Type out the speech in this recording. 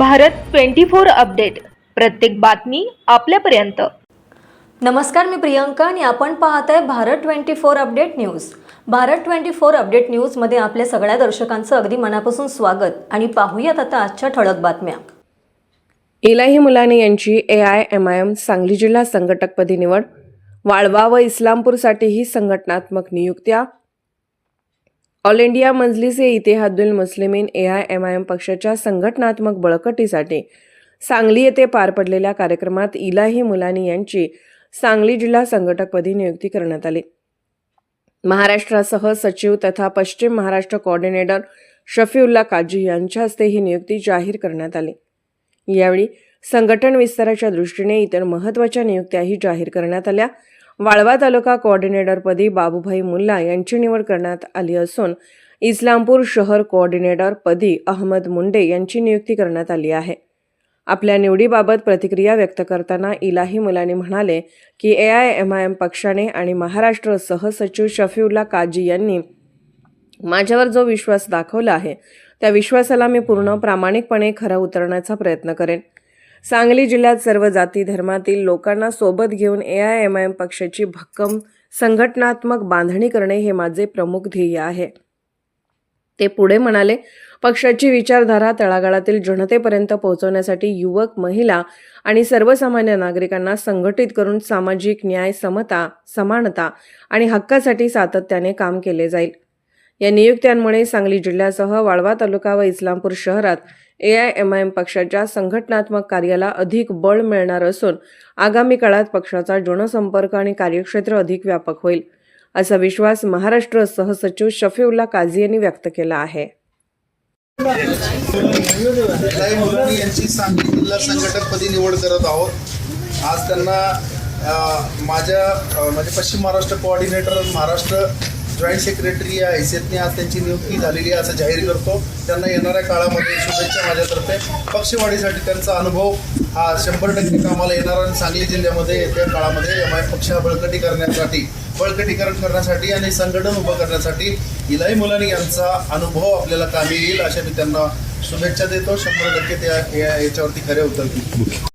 Bharat 24 update, प्रत्येक बातमी आपल्यापर्यंत। नमस्कार, मी प्रियंका आणि आपण पाहत आहे Bharat 24 update news. Bharat 24 update news मध्ये आपल्या सगळ्या दर्शकांचं अगदी मनापासून स्वागत आणि पाहूयात आता आजच्या ठळक बातम्या। इलाही मुलानी यांची AIMIM सांगली जिल्हा संघटकपदी निवड, वाळवा व इस्लामपूरसाठीही संघटनात्मक नियुक्त्या। ऑल इंडिया मजलिस-ए-इत्तेहादुल मुस्लिमीन AIMIM पक्षाच्या संघटनात्मक बळकटीसाठी सांगली येथे पार पडलेल्या कार्यक्रमात इलाही मुलानी यांची सांगली जिल्हा संघटकपदी नियुक्ती करण्यात आली। महाराष्ट्रासह सचिव तथा पश्चिम महाराष्ट्र कोऑर्डिनेटर शफीउल्ला काजी यांच्या हस्ते ही नियुक्ती जाहीर करण्यात आली। यावेळी संघटन विस्ताराच्या दृष्टीने इतर महत्त्वाच्या नियुक्त्याही जाहीर करण्यात आल्या। वाळवा तालुका कोऑर्डिनेटरपदी बाबूभाई मुल्ला यांची निवड करण्यात आली असून इस्लामपूर शहर कोऑर्डिनेटरपदी अहमद मुंडे यांची नियुक्ती करण्यात आली आहे। आपल्या निवडीबाबत प्रतिक्रिया व्यक्त करताना इलाही मुलानी म्हणाले की AIMIM पक्षाने आणि महाराष्ट्र सहसचिव शफीउल्ला काजी यांनी माझ्यावर जो विश्वास दाखवला आहे त्या विश्वासाला मी पूर्ण प्रामाणिकपणे खरा उतरण्याचा प्रयत्न करेन। सांगली जिल्ह्यात सर्व जाती धर्मातील लोकांना सोबत घेऊन AIMIM पक्षाची भक्कम संघटनात्मक बांधणी करणे हे माझे प्रमुख ध्येय आहे। ते पुढे म्हणाले, पक्षाची विचारधारा तळागाळातील जनतेपर्यंत पोहोचवण्यासाठी युवक, महिला आणि सर्वसामान्य नागरिकांना संघटित करून सामाजिक न्याय, समता, समानता आणि हक्कासाठी सातत्याने काम केले जाईल। या नियुक्त्यांमुळे सांगली जिल्ह्यासह वाळवा तालुका व इस्लामपूर शहरात AIMIM पक्षाच्या संघटनात्मक कार्याला अधिक बळ मिळणार असून आगामी काळात पक्षाचा जनसंपर्क आणि कार्यक्षेत्र अधिक व्यापक होईल, असा विश्वास महाराष्ट्र सहसचिव शफीउल्ला काजी यांनी व्यक्त केला आहे। इलाही मुलानी यांची सांगली जिल्हा संघटकपदी निवड करत आहोत। आज त्यांना माझे पश्चिम Maharashtra coordinator, Maharashtra joint secretary या हैसियतने आज त्यांची नियुक्ती झालेली आहे असं जाहीर करतो। त्यांना येणाऱ्या काळामध्ये शुभेच्छा माझ्यातर्फे। पक्षवाढीसाठी त्यांचा अनुभव हा 100% कामाला येणार आणि सांगली जिल्ह्यामध्ये येत्या काळामध्ये MIM पक्ष बळकटीकरण करण्यासाठी आणि संघटन उभं करण्यासाठी इलाही मुलानी यांचा अनुभव आपल्याला कामी येईल अशा मी त्यांना शुभेच्छा देतो। 100% ते याच्यावरती खरे उतरतील।